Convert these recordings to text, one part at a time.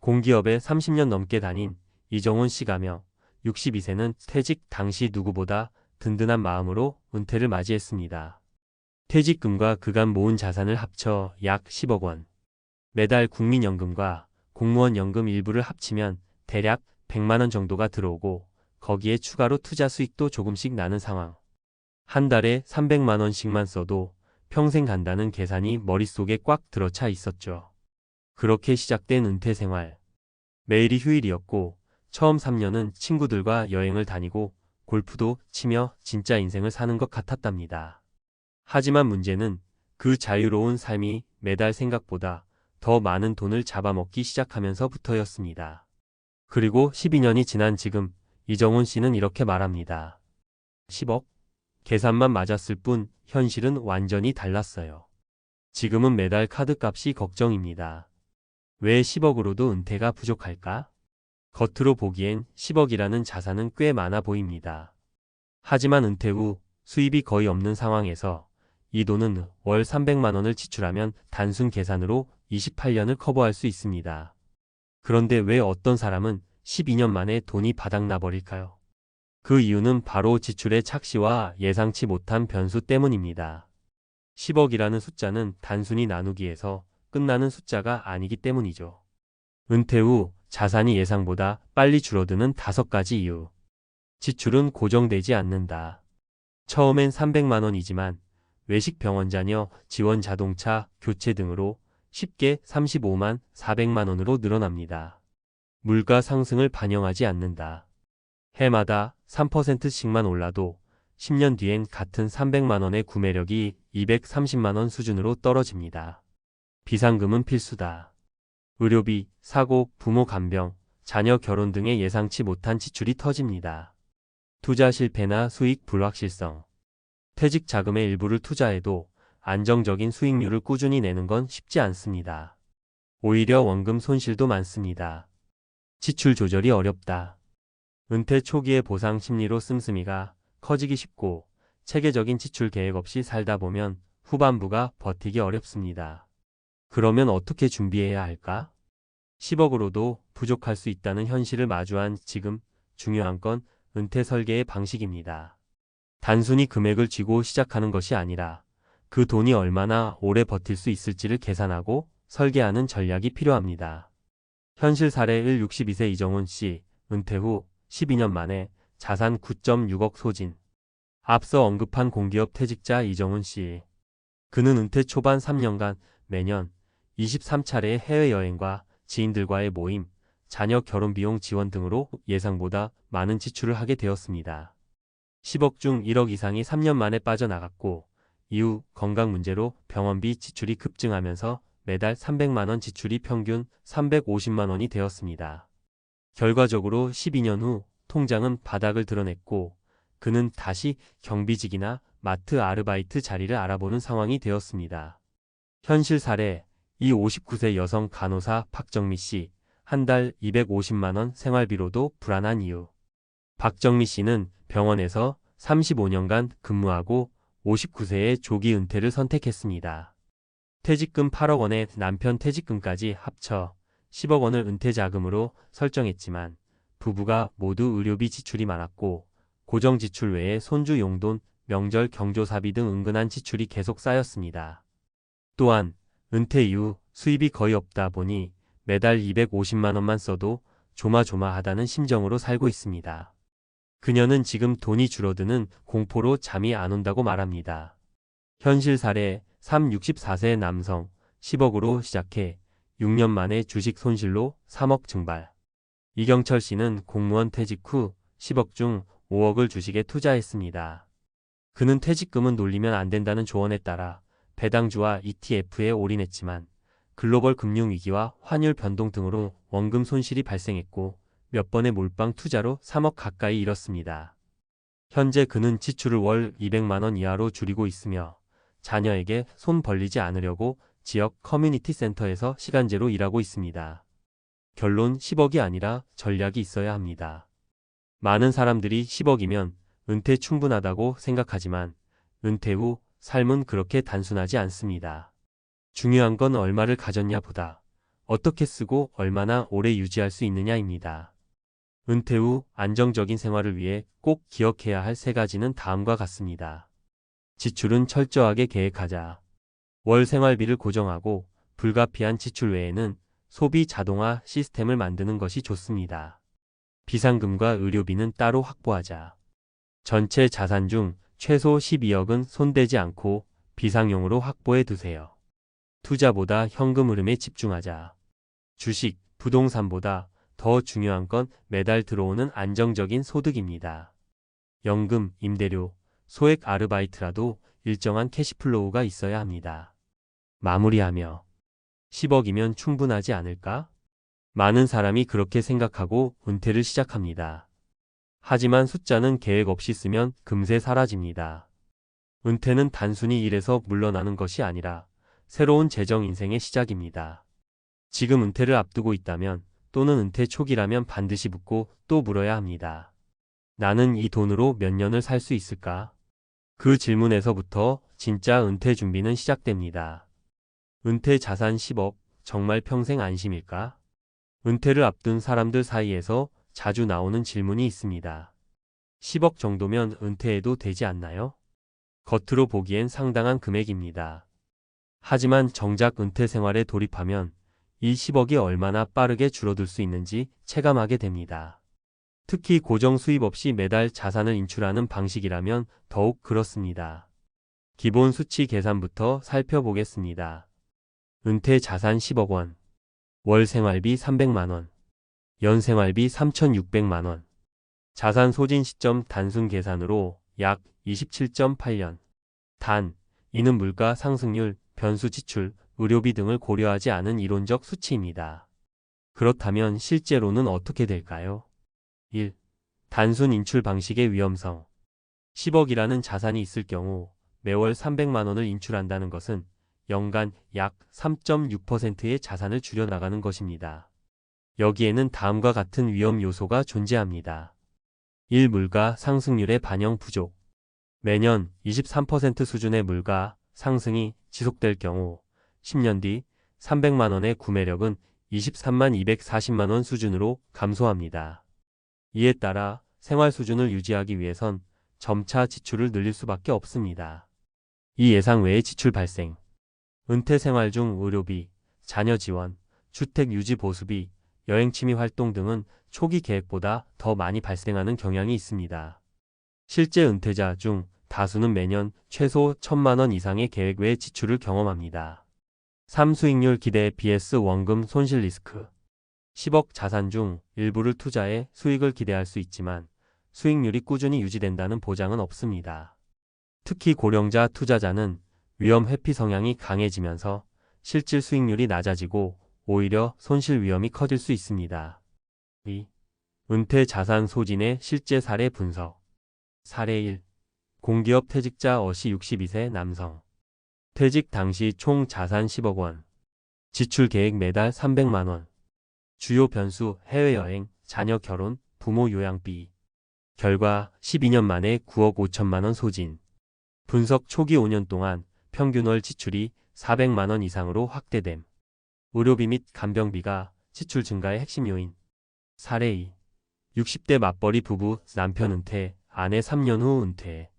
공기업에 30년 넘게 다닌 이정훈 씨가며 62세는 퇴직 당시 누구보다 든든한 마음으로 은퇴를 맞이했습니다. 퇴직금과 그간 모은 자산을 합쳐 약 10억 원. 매달 국민연금과 공무원 연금 일부를 합치면 대략 100만 원 정도가 들어오고 거기에 추가로 투자 수익도 조금씩 나는 상황. 한 달에 300만 원씩만 써도 평생 간다는 계산이 머릿속에 꽉 들어차 있었죠. 그렇게 시작된 은퇴 생활. 매일이 휴일이었고 처음 3년은 친구들과 여행을 다니고 골프도 치며 진짜 인생을 사는 것 같았답니다. 하지만 문제는 그 자유로운 삶이 매달 생각보다 더 많은 돈을 잡아먹기 시작하면서부터였습니다. 그리고 12년이 지난 지금 이정훈 씨는 이렇게 말합니다. 10억? 계산만 맞았을 뿐 현실은 완전히 달랐어요. 지금은 매달 카드값이 걱정입니다. 왜 10억으로도 은퇴가 부족할까? 겉으로 보기엔 10억이라는 자산은 꽤 많아 보입니다. 하지만 은퇴 후 수입이 거의 없는 상황에서 이 돈은 월 300만 원을 지출하면 단순 계산으로 28년을 커버할 수 있습니다. 그런데 왜 어떤 사람은 12년 만에 돈이 바닥나 버릴까요? 그 이유는 바로 지출의 착시와 예상치 못한 변수 때문입니다. 10억이라는 숫자는 단순히 나누기에서 끝나는 숫자가 아니기 때문이죠. 은퇴 후 자산이 예상보다 빨리 줄어드는 5가지 이유. 지출은 고정되지 않는다. 처음엔 300만 원이지만 외식 병원 자녀, 지원 자동차, 교체 등으로 쉽게 35만 400만 원으로 늘어납니다. 물가 상승을 반영하지 않는다. 해마다 3%씩만 올라도 10년 뒤엔 같은 300만 원의 구매력이 230만 원 수준으로 떨어집니다. 비상금은 필수다. 의료비, 사고, 부모 간병, 자녀 결혼 등의 예상치 못한 지출이 터집니다. 투자 실패나 수익 불확실성. 퇴직 자금의 일부를 투자해도 안정적인 수익률을 꾸준히 내는 건 쉽지 않습니다. 오히려 원금 손실도 많습니다. 지출 조절이 어렵다. 은퇴 초기의 보상 심리로 씀씀이가 커지기 쉽고 체계적인 지출 계획 없이 살다 보면 후반부가 버티기 어렵습니다. 그러면 어떻게 준비해야 할까? 10억으로도 부족할 수 있다는 현실을 마주한 지금 중요한 건 은퇴 설계의 방식입니다. 단순히 금액을 쥐고 시작하는 것이 아니라 그 돈이 얼마나 오래 버틸 수 있을지를 계산하고 설계하는 전략이 필요합니다. 현실 사례 1. 62세 이정훈 씨, 은퇴 후 12년 만에 자산 9.6억 소진. 앞서 언급한 공기업 퇴직자 이정훈 씨. 그는 은퇴 초반 3년간 매년 23차례의 해외여행과 지인들과의 모임, 자녀 결혼 비용 지원 등으로 예상보다 많은 지출을 하게 되었습니다. 10억 중 1억 이상이 3년 만에 빠져나갔고 이후 건강 문제로 병원비 지출이 급증하면서 매달 300만 원 지출이 평균 350만 원이 되었습니다. 결과적으로 12년 후 통장은 바닥을 드러냈고 그는 다시 경비직이나 마트 아르바이트 자리를 알아보는 상황이 되었습니다. 현실 사례, 이 59세 여성 간호사 박정미 씨, 한 달 250만 원 생활비로도 불안한 이유. 박정미 씨는 병원에서 35년간 근무하고 59세의 조기 은퇴를 선택했습니다. 퇴직금 8억 원에 남편 퇴직금까지 합쳐 10억 원을 은퇴 자금으로 설정했지만 부부가 모두 의료비 지출이 많았고 고정 지출 외에 손주 용돈, 명절 경조사비 등 은근한 지출이 계속 쌓였습니다. 또한 은퇴 이후 수입이 거의 없다 보니 매달 250만 원만 써도 조마조마하다는 심정으로 살고 있습니다. 그녀는 지금 돈이 줄어드는 공포로 잠이 안 온다고 말합니다. 현실 사례 64세 남성 10억으로 시작해 6년 만에 주식 손실로 3억 증발. 이경철 씨는 공무원 퇴직 후 10억 중 5억을 주식에 투자했습니다. 그는 퇴직금은 놀리면 안 된다는 조언에 따라 배당주와 ETF에 올인했지만 글로벌 금융위기와 환율 변동 등으로 원금 손실이 발생했고 몇 번의 몰빵 투자로 3억 가까이 잃었습니다. 현재 그는 지출을 월 200만 원 이하로 줄이고 있으며 자녀에게 손 벌리지 않으려고 지역 커뮤니티 센터에서 시간제로 일하고 있습니다. 결론 10억이 아니라 전략이 있어야 합니다. 많은 사람들이 10억이면 은퇴 충분하다고 생각하지만 은퇴 후 삶은 그렇게 단순하지 않습니다. 중요한 건 얼마를 가졌냐 보다 어떻게 쓰고 얼마나 오래 유지할 수 있느냐입니다. 은퇴 후 안정적인 생활을 위해 꼭 기억해야 할 세 가지는 다음과 같습니다. 지출은 철저하게 계획하자. 월 생활비를 고정하고 불가피한 지출 외에는 소비 자동화 시스템을 만드는 것이 좋습니다. 비상금과 의료비는 따로 확보하자. 전체 자산 중 최소 12억은 손대지 않고 비상용으로 확보해 두세요. 투자보다 현금 흐름에 집중하자. 주식, 부동산보다 더 중요한 건 매달 들어오는 안정적인 소득입니다. 연금, 임대료, 소액 아르바이트라도 일정한 캐시플로우가 있어야 합니다. 마무리하며 10억이면 충분하지 않을까? 많은 사람이 그렇게 생각하고 은퇴를 시작합니다. 하지만 숫자는 계획 없이 쓰면 금세 사라집니다. 은퇴는 단순히 일에서 물러나는 것이 아니라 새로운 재정 인생의 시작입니다. 지금 은퇴를 앞두고 있다면 또는 은퇴 초기라면 반드시 묻고 또 물어야 합니다. 나는 이 돈으로 몇 년을 살 수 있을까? 그 질문에서부터 진짜 은퇴 준비는 시작됩니다. 은퇴 자산 10억, 정말 평생 안심일까? 은퇴를 앞둔 사람들 사이에서 자주 나오는 질문이 있습니다. 10억 정도면 은퇴해도 되지 않나요? 겉으로 보기엔 상당한 금액입니다. 하지만 정작 은퇴 생활에 돌입하면 이 10억이 얼마나 빠르게 줄어들 수 있는지 체감하게 됩니다. 특히 고정 수입 없이 매달 자산을 인출하는 방식이라면 더욱 그렇습니다. 기본 수치 계산부터 살펴보겠습니다. 은퇴 자산 10억 원, 월 생활비 300만 원, 연 생활비 3,600만 원, 자산 소진 시점 단순 계산으로 약 27.8년. 단, 이는 물가 상승률, 변수 지출, 의료비 등을 고려하지 않은 이론적 수치입니다. 그렇다면 실제로는 어떻게 될까요? 1. 단순 인출 방식의 위험성. 10억이라는 자산이 있을 경우 매월 300만 원을 인출한다는 것은 연간 약 3.6%의 자산을 줄여나가는 것입니다. 여기에는 다음과 같은 위험 요소가 존재합니다. 1. 물가 상승률의 반영 부족. 매년 23% 수준의 물가 상승이 지속될 경우 10년 뒤 300만 원의 구매력은 23만 240만 원 수준으로 감소합니다. 이에 따라 생활 수준을 유지하기 위해선 점차 지출을 늘릴 수밖에 없습니다. 이 예상 외의 지출 발생. 은퇴 생활 중 의료비, 자녀 지원, 주택 유지 보수비, 여행 취미 활동 등은 초기 계획보다 더 많이 발생하는 경향이 있습니다. 실제 은퇴자 중 다수는 매년 최소 1,000만 원 이상의 계획 외의 지출을 경험합니다. 3. 수익률 기대 vs 원금 손실 리스크. 10억 자산 중 일부를 투자해 수익을 기대할 수 있지만 수익률이 꾸준히 유지된다는 보장은 없습니다. 특히 고령자 투자자는 위험 회피 성향이 강해지면서 실질 수익률이 낮아지고 오히려 손실 위험이 커질 수 있습니다. 2. 은퇴 자산 소진의 실제 사례 분석. 사례 1. 공기업 퇴직자 어시 62세 남성. 퇴직 당시 총 자산 10억 원. 지출 계획 매달 300만 원. 주요 변수 해외여행, 자녀 결혼, 부모 요양비. 결과 12년 만에 9억 5천만 원 소진. 분석 초기 5년 동안 평균 월 지출이 400만 원 이상으로 확대됨. 의료비 및 간병비가 지출 증가의 핵심 요인. 사례 2. 60대 맞벌이 부부 남편 은퇴, 아내 3년 후 은퇴.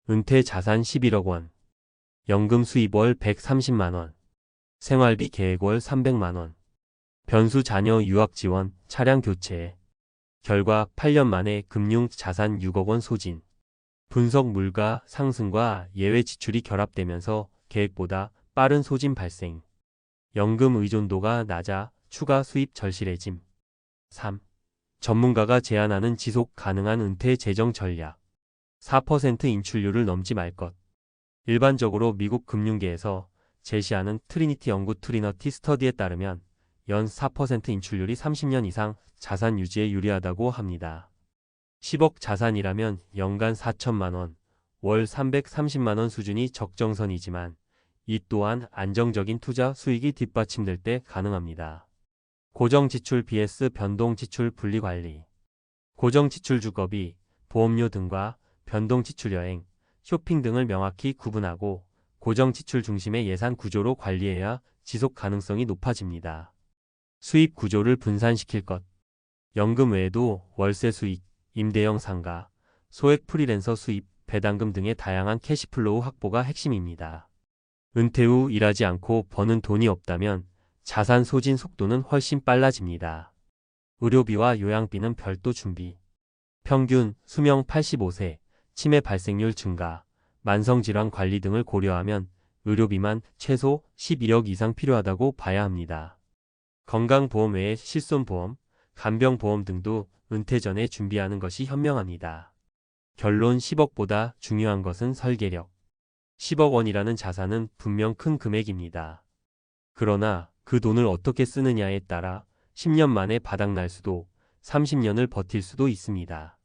은퇴 자산 11억 원. 연금 수입 월 130만 원. 생활비 계획 월 300만 원. 변수 자녀 유학 지원, 차량 교체. 결과 8년 만에 금융 자산 6억 원 소진. 분석 물가 상승과 예외 지출이 결합되면서 계획보다 빠른 소진 발생. 연금 의존도가 낮아 추가 수입 절실해짐. 3. 전문가가 제안하는 지속 가능한 은퇴 재정 전략. 4% 인출률을 넘지 말 것. 일반적으로 미국 금융계에서 제시하는 트리니티 연구 트리너티 스터디에 따르면 연 4% 인출률이 30년 이상 자산 유지에 유리하다고 합니다. 10억 자산이라면 연간 4천만 원, 월 330만 원 수준이 적정선이지만 이 또한 안정적인 투자 수익이 뒷받침될 때 가능합니다. 고정 지출 vs 변동 지출 분리 관리. 고정 지출 주거비, 보험료 등과 변동 지출 여행, 쇼핑 등을 명확히 구분하고 고정 지출 중심의 예산 구조로 관리해야 지속 가능성이 높아집니다. 수입 구조를 분산시킬 것. 연금 외에도 월세 수익, 임대형 상가, 소액 프리랜서 수입, 배당금 등의 다양한 캐시플로우 확보가 핵심입니다. 은퇴 후 일하지 않고 버는 돈이 없다면 자산 소진 속도는 훨씬 빨라집니다. 의료비와 요양비는 별도 준비. 평균 수명 85세, 치매 발생률 증가, 만성질환 관리 등을 고려하면 의료비만 최소 11억 이상 필요하다고 봐야 합니다. 건강보험 외에 실손보험, 간병보험 등도 은퇴 전에 준비하는 것이 현명합니다. 결론 10억보다 중요한 것은 설계력. 10억 원이라는 자산은 분명 큰 금액입니다. 그러나 그 돈을 어떻게 쓰느냐에 따라 10년 만에 바닥날 수도 30년을 버틸 수도 있습니다.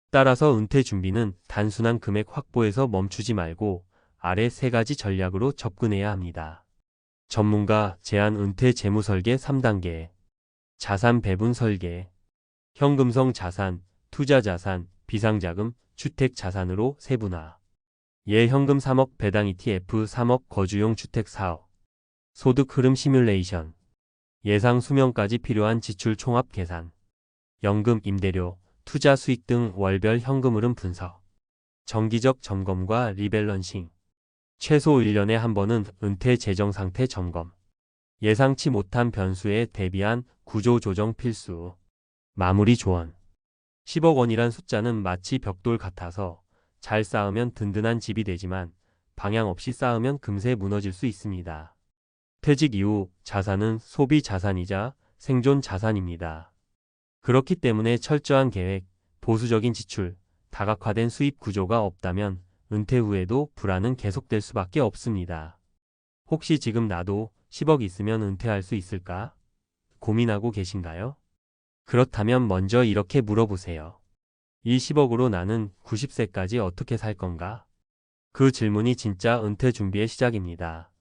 따라서 은퇴 준비는 단순한 금액 확보에서 멈추지 말고 아래 3가지 전략으로 접근해야 합니다. 전문가 제안 은퇴 재무 설계 3단계. 자산 배분 설계. 현금성 자산, 투자 자산, 비상자금, 주택 자산으로 세분화. 현금 3억 배당 ETF 3억 거주용 주택 4억. 소득 흐름 시뮬레이션. 예상 수명까지 필요한 지출 총합 계산. 연금, 임대료, 투자 수익 등 월별 현금 흐름 분석. 정기적 점검과 리밸런싱. 최소 1년에 한 번은 은퇴 재정 상태 점검. 예상치 못한 변수에 대비한 구조 조정 필수. 마무리 조언. 10억 원이란 숫자는 마치 벽돌 같아서 잘 쌓으면 든든한 집이 되지만 방향 없이 쌓으면 금세 무너질 수 있습니다. 퇴직 이후 자산은 소비 자산이자 생존 자산입니다. 그렇기 때문에 철저한 계획, 보수적인 지출, 다각화된 수입 구조가 없다면 은퇴 후에도 불안은 계속될 수밖에 없습니다. 혹시 지금 나도 10억 있으면 은퇴할 수 있을까? 고민하고 계신가요? 그렇다면 먼저 이렇게 물어보세요. 이 10억으로 나는 90세까지 어떻게 살 건가? 그 질문이 진짜 은퇴 준비의 시작입니다.